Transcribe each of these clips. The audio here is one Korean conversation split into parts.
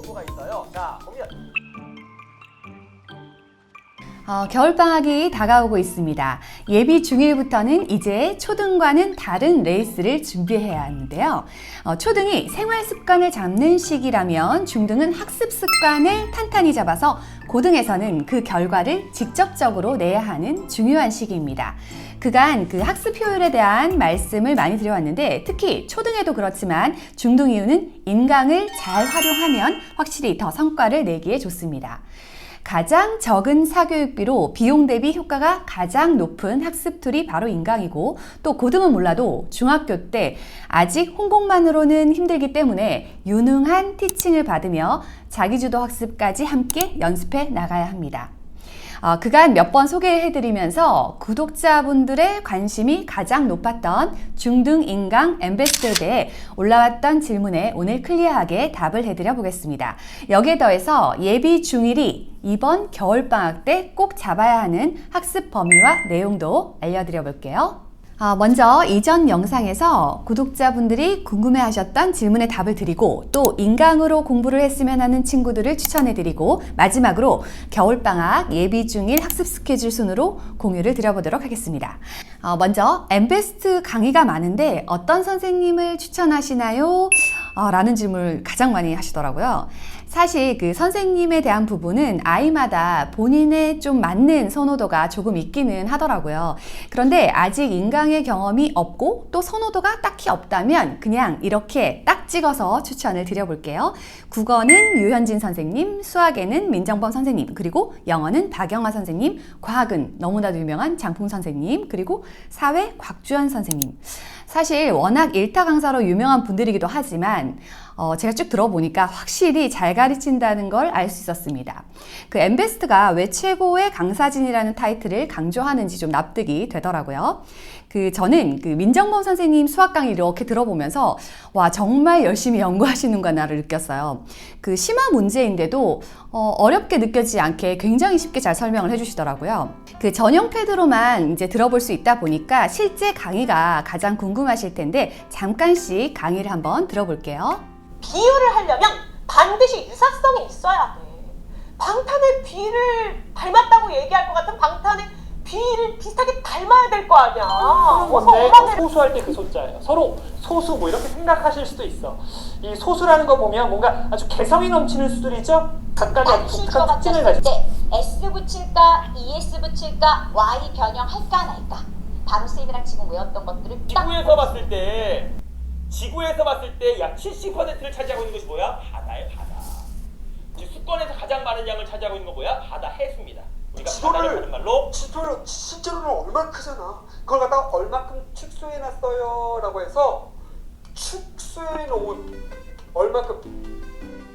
친구가 있어요. 자, 보면 겨울방학이 다가오고 있습니다. 예비 중1부터는 이제 초등과는 다른 레이스를 준비해야 하는데요. 초등이 생활 습관을 잡는 시기라면 중등은 학습 습관을 탄탄히 잡아서 고등에서는 그 결과를 직접적으로 내야 하는 중요한 시기입니다. 그간 그 학습 효율에 대한 말씀을 많이 드려왔는데 특히 초등에도 그렇지만 중등 이후는 인강을 잘 활용하면 확실히 더 성과를 내기에 좋습니다. 가장 적은 사교육비로 비용 대비 효과가 가장 높은 학습 툴이 바로 인강이고 또 고등은 몰라도 중학교 때 아직 홍콩만으로는 힘들기 때문에 유능한 티칭을 받으며 자기주도 학습까지 함께 연습해 나가야 합니다. 그간 몇 번 소개해드리면서 구독자분들의 관심이 가장 높았던 중등 인강 엠베스더에 대해 올라왔던 질문에 오늘 클리어하게 답을 해드려 보겠습니다. 여기에 더해서 예비 중1이 이번 겨울방학 때 꼭 잡아야 하는 학습 범위와 내용도 알려드려 볼게요. 먼저 이전 영상에서 구독자분들이 궁금해하셨던 질문에 답을 드리고 또 인강으로 공부를 했으면 하는 친구들을 추천해드리고 마지막으로 겨울방학 예비 중1 학습 스케줄 순으로 공유를 드려보도록 하겠습니다. 먼저 엠베스트 강의가 많은데 어떤 선생님을 추천하시나요? 라는 질문을 가장 많이 하시더라고요. 사실 그 선생님에 대한 부분은 아이마다 본인의 좀 맞는 선호도가 조금 있기는 하더라고요. 그런데 아직 인강의 경험이 없고 또 선호도가 딱히 없다면 그냥 이렇게 딱 찍어서 추천을 드려볼게요. 국어는 유현진 선생님, 수학에는 민정범 선생님, 그리고 영어는 박영아 선생님, 과학은 너무나도 유명한 장풍 선생님, 그리고 사회 곽주현 선생님. 사실 워낙 일타 강사로 유명한 분들이기도 하지만 제가 쭉 들어보니까 확실히 잘 가르친다는 걸 알 수 있었습니다. 그 엠베스트가 왜 최고의 강사진이라는 타이틀을 강조하는지 좀 납득이 되더라고요. 저는 그 민정범 선생님 수학 강의 이렇게 들어보면서 와 정말 열심히 연구하시는구나를 느꼈어요. 그 심화 문제인데도 어렵게 느껴지지 않게 굉장히 쉽게 잘 설명을 해주시더라고요. 그 전용 패드로만 이제 들어볼 수 있다 보니까 실제 강의가 가장 궁금하실 텐데 잠깐씩 강의를 한번 들어볼게요. 비유를 하려면 반드시 유사성이 있어야 돼. 방탄의 비를 닮았다고 얘기할 것 같은 방탄의 비를 비슷하게 닮아야 될 거 아니야. 근데 소수할 때 그 소자예요. 서로 소수 뭐 이렇게 생각하실 수도 있어. 이 소수라는 거 보면 뭔가 아주 개성이 넘치는 수들이죠. 각각의 독특한 특징을 가지고. S 붙일까, ES 붙일까, Y 변형할까 말까. 바로 쌤이랑 지금 외웠던 것들을 지구에서 봤을 때 약 70%를 차지하고 있는 것이 뭐야? 바다야, 바다. 이제 수권에서 가장 많은 양을 차지하고 있는 건 뭐야? 바다, 해수입니다. 우리가 바다를 하는 말로 지도를 실제로는 얼마나 크잖아. 그걸 갖다가 얼마큼 축소해놨어요 라고 해서 축소해놓은 얼마큼.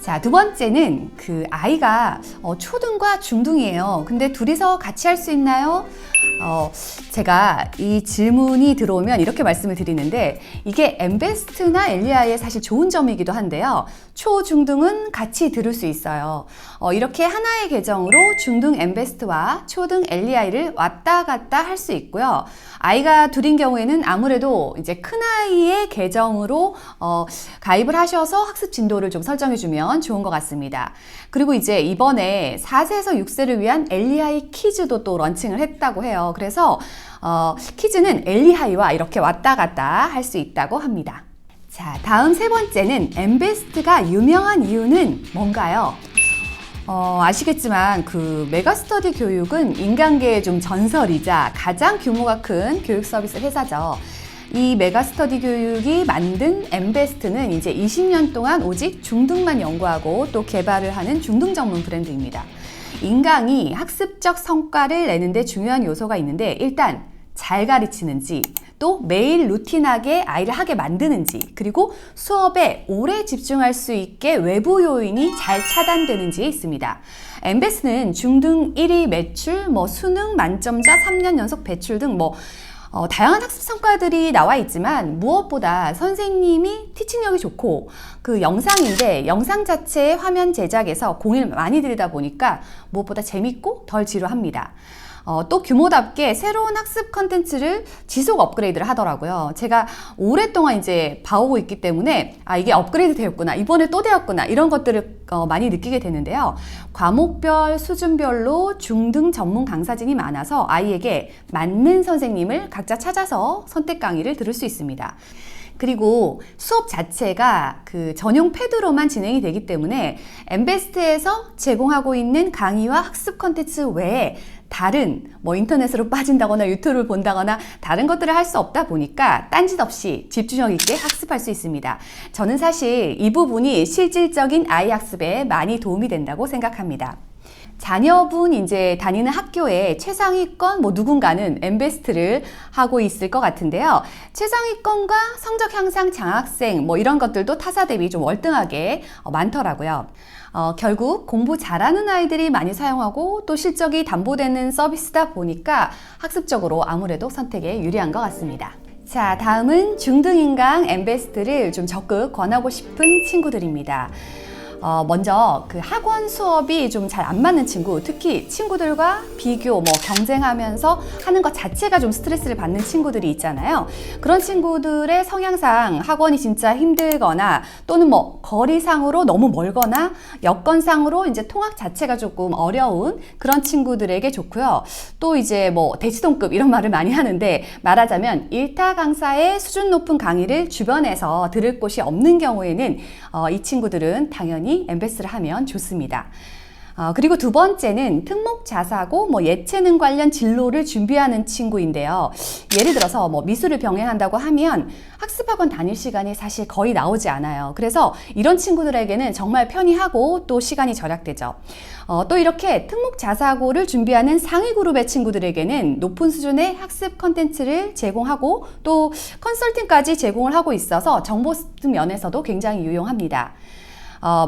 자, 두 번째는 그 아이가 초등과 중등이에요. 근데 둘이서 같이 할 수 있나요? 제가 이 질문이 들어오면 이렇게 말씀을 드리는데 이게 엠베스트나 엘리아의 사실 좋은 점이기도 한데요. 초, 중등은 같이 들을 수 있어요. 이렇게 하나의 계정으로 중등 엠베스트와 초등 엘리아이를 왔다 갔다 할 수 있고요. 아이가 둘인 경우에는 아무래도 이제 큰아이의 계정으로 가입을 하셔서 학습 진도를 좀 설정해주면 좋은 것 같습니다. 그리고 이제 이번에 4세에서 6세를 위한 엘리하이 키즈도 또 런칭을 했다고 해요. 그래서 키즈는 엘리하이와 이렇게 왔다 갔다 할 수 있다고 합니다. 자, 다음 세 번째는 엠베스트가 유명한 이유는 뭔가요? 아시겠지만 그 메가스터디 교육은 인간계의 좀 전설이자 가장 규모가 큰 교육 서비스 회사죠. 이 메가스터디 교육이 만든 엠베스트는 이제 20년 동안 오직 중등만 연구하고 또 개발을 하는 중등 전문 브랜드입니다. 인강이 학습적 성과를 내는데 중요한 요소가 있는데 일단 잘 가르치는지 또 매일 루틴하게 아이를 하게 만드는지 그리고 수업에 오래 집중할 수 있게 외부 요인이 잘 차단되는지에 있습니다. 엠베스는 중등 1위 매출, 수능 만점자 3년 연속 배출 등 다양한 학습 성과들이 나와 있지만 무엇보다 선생님이 티칭력이 좋고 그 영상인데 영상 자체의 화면 제작에서 공을 많이 들이다 보니까 무엇보다 재밌고 덜 지루합니다. 또 규모답게 새로운 학습 컨텐츠를 지속 업그레이드를 하더라고요. 제가 오랫동안 이제 봐오고 있기 때문에 이게 업그레이드 되었구나, 이번에 또 되었구나, 이런 것들을 많이 느끼게 되는데요. 과목별, 수준별로 중등 전문 강사진이 많아서 아이에게 맞는 선생님을 각자 찾아서 선택 강의를 들을 수 있습니다. 그리고 수업 자체가 그 전용 패드로만 진행이 되기 때문에 엠베스트에서 제공하고 있는 강의와 학습 콘텐츠 외에 다른 인터넷으로 빠진다거나 유튜브를 본다거나 다른 것들을 할 수 없다 보니까 딴짓 없이 집중력 있게 학습할 수 있습니다. 저는 사실 이 부분이 실질적인 아이 학습에 많이 도움이 된다고 생각합니다. 자녀분 이제 다니는 학교에 최상위권 누군가는 엠베스트를 하고 있을 것 같은데요. 최상위권과 성적 향상 장학생 이런 것들도 타사 대비 좀 월등하게 많더라고요. 결국 공부 잘하는 아이들이 많이 사용하고 또 실적이 담보되는 서비스다 보니까 학습적으로 아무래도 선택에 유리한 것 같습니다. 자, 다음은 중등인강 엠베스트를 좀 적극 권하고 싶은 친구들입니다. 먼저 그 학원 수업이 좀 잘 안 맞는 친구, 특히 친구들과 비교, 경쟁하면서 하는 것 자체가 좀 스트레스를 받는 친구들이 있잖아요. 그런 친구들의 성향상 학원이 진짜 힘들거나 또는 거리상으로 너무 멀거나 여건상으로 이제 통학 자체가 조금 어려운 그런 친구들에게 좋고요. 또 이제 대치동급 이런 말을 많이 하는데, 말하자면 일타 강사의 수준 높은 강의를 주변에서 들을 곳이 없는 경우에는 이 친구들은 당연히 엠베스를 하면 좋습니다. 그리고 두 번째는 특목 자사고 예체능 관련 진로를 준비하는 친구인데요. 예를 들어서 미술을 병행한다고 하면 학습학원 다닐 시간이 사실 거의 나오지 않아요. 그래서 이런 친구들에게는 정말 편리하고 또 시간이 절약되죠. 또 이렇게 특목 자사고를 준비하는 상위 그룹의 친구들에게는 높은 수준의 학습 컨텐츠를 제공하고 또 컨설팅까지 제공을 하고 있어서 정보 면에서도 굉장히 유용합니다.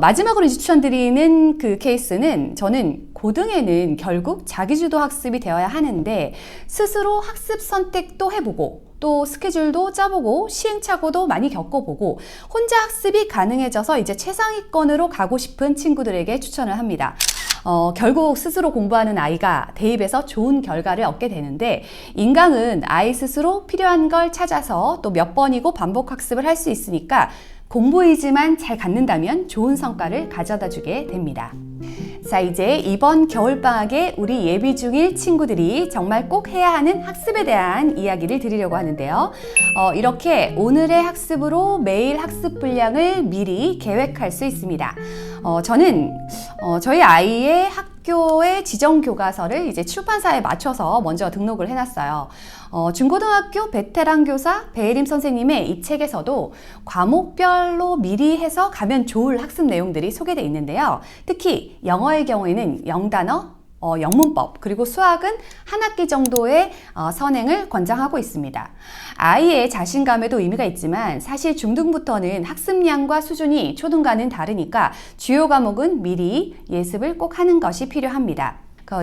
마지막으로 이제 추천드리는 그 케이스는, 저는 고등에는 결국 자기주도 학습이 되어야 하는데 스스로 학습 선택도 해보고 또 스케줄도 짜보고 시행착오도 많이 겪어보고 혼자 학습이 가능해져서 이제 최상위권으로 가고 싶은 친구들에게 추천을 합니다. 결국 스스로 공부하는 아이가 대입에서 좋은 결과를 얻게 되는데, 인강은 아이 스스로 필요한 걸 찾아서 또 몇 번이고 반복 학습을 할 수 있으니까 공부 의지만 잘 갖는다면 좋은 성과를 가져다 주게 됩니다. 자, 이제 이번 겨울방학에 우리 예비 중일 친구들이 정말 꼭 해야 하는 학습에 대한 이야기를 드리려고 하는데요. 이렇게 오늘의 학습으로 매일 학습 분량을 미리 계획할 수 있습니다. 저는 저희 아이의 학교의 지정 교과서를 이제 출판사에 맞춰서 먼저 등록을 해놨어요. 중고등학교 베테랑 교사 배혜림 선생님의 이 책에서도 과목별로 미리 해서 가면 좋을 학습 내용들이 소개되어 있는데요. 특히 영어의 경우에는 영단어, 영문법, 그리고 수학은 한 학기 정도의 선행을 권장하고 있습니다. 아이의 자신감에도 의미가 있지만 사실 중등부터는 학습량과 수준이 초등과는 다르니까 주요 과목은 미리 예습을 꼭 하는 것이 필요합니다.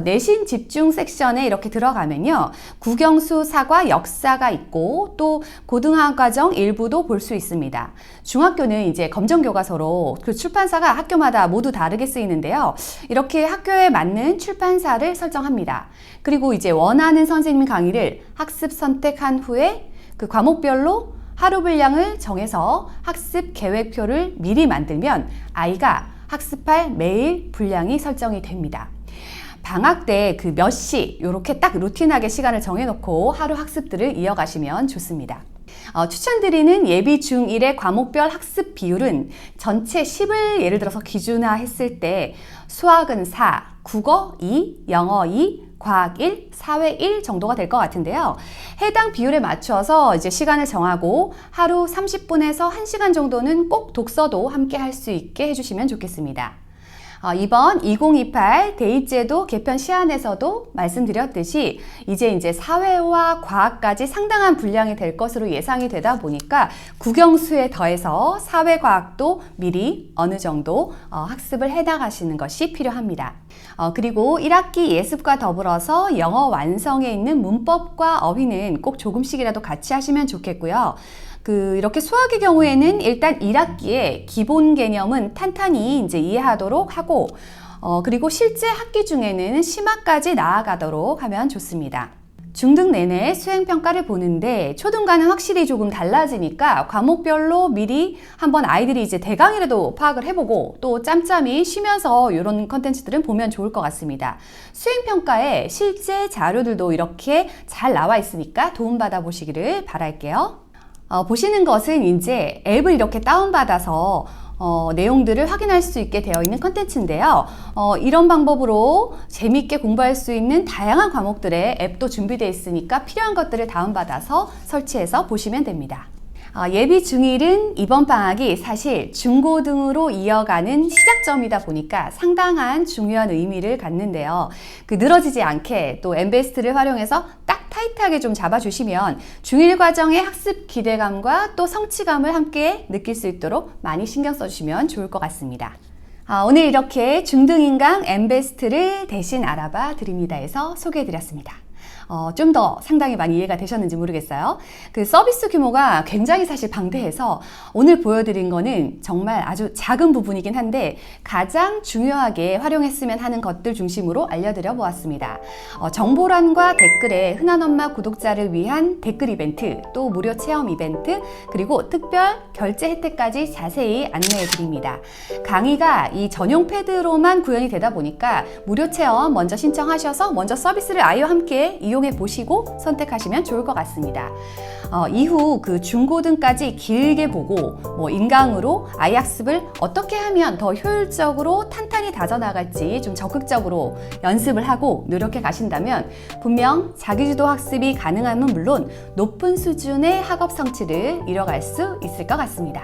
내신 집중 섹션에 이렇게 들어가면요, 국영수, 사과, 역사가 있고 또 고등학과정 일부도 볼 수 있습니다. 중학교는 이제 검정교과서로 그 출판사가 학교마다 모두 다르게 쓰이는데요. 이렇게 학교에 맞는 출판사를 설정합니다. 그리고 이제 원하는 선생님 강의를 학습 선택한 후에 그 과목별로 하루 분량을 정해서 학습 계획표를 미리 만들면 아이가 학습할 매일 분량이 설정이 됩니다. 방학 때 그 몇 시 이렇게 딱 루틴하게 시간을 정해놓고 하루 학습들을 이어가시면 좋습니다. 추천드리는 예비 중1의 과목별 학습 비율은 전체 10을 예를 들어서 기준화했을 때 수학은 4, 국어 2, 영어 2, 과학 1, 사회 1 정도가 될 것 같은데요. 해당 비율에 맞춰서 이제 시간을 정하고 하루 30분에서 1시간 정도는 꼭 독서도 함께 할 수 있게 해주시면 좋겠습니다. 이번 2028 대입제도 개편 시안에서도 말씀드렸듯이 이제 사회와 과학까지 상당한 분량이 될 것으로 예상이 되다 보니까 국영수에 더해서 사회과학도 미리 어느 정도 학습을 해나가시는 것이 필요합니다. 그리고 1학기 예습과 더불어서 영어 완성에 있는 문법과 어휘는 꼭 조금씩이라도 같이 하시면 좋겠고요. 이렇게 수학의 경우에는 일단 1학기에 기본 개념은 탄탄히 이제 이해하도록 하고, 그리고 실제 학기 중에는 심화까지 나아가도록 하면 좋습니다. 중등 내내 수행평가를 보는데 초등과는 확실히 조금 달라지니까 과목별로 미리 한번 아이들이 이제 대강이라도 파악을 해보고 또 짬짬이 쉬면서 이런 컨텐츠들은 보면 좋을 것 같습니다. 수행평가에 실제 자료들도 이렇게 잘 나와 있으니까 도움받아 보시기를 바랄게요. 보시는 것은 이제 앱을 이렇게 다운받아서 내용들을 확인할 수 있게 되어 있는 컨텐츠인데요. 이런 방법으로 재미있게 공부할 수 있는 다양한 과목들의 앱도 준비되어 있으니까 필요한 것들을 다운받아서 설치해서 보시면 됩니다. 예비 중1은 이번 방학이 사실 중고등으로 이어가는 시작점이다 보니까 상당한 중요한 의미를 갖는데요. 늘어지지 않게 또 엠베스트를 활용해서 딱 타이트하게 좀 잡아주시면 중1 과정의 학습 기대감과 또 성취감을 함께 느낄 수 있도록 많이 신경 써주시면 좋을 것 같습니다. 오늘 이렇게 중등인강 엠베스트를 대신 알아봐 드립니다 해서 소개해드렸습니다. 좀 더 상당히 많이 이해가 되셨는지 모르겠어요. 서비스 규모가 굉장히 사실 방대해서 오늘 보여드린 거는 정말 아주 작은 부분이긴 한데 가장 중요하게 활용했으면 하는 것들 중심으로 알려드려 보았습니다. 정보란과 댓글에 흔한엄마 구독자를 위한 댓글 이벤트, 또 무료 체험 이벤트, 그리고 특별 결제 혜택까지 자세히 안내해 드립니다. 강의가 이 전용 패드로만 구현이 되다 보니까 무료 체험 먼저 신청하셔서 먼저 서비스를 아이와 함께 이용해 보시고 선택하시면 좋을 것 같습니다. 이후 중고등까지 길게 보고 인강으로 아이 학습을 어떻게 하면 더 효율적으로 탄탄히 다져나갈지 좀 적극적으로 연습을 하고 노력해 가신다면 분명 자기주도 학습이 가능함은 물론 높은 수준의 학업 성취를 이뤄갈 수 있을 것 같습니다.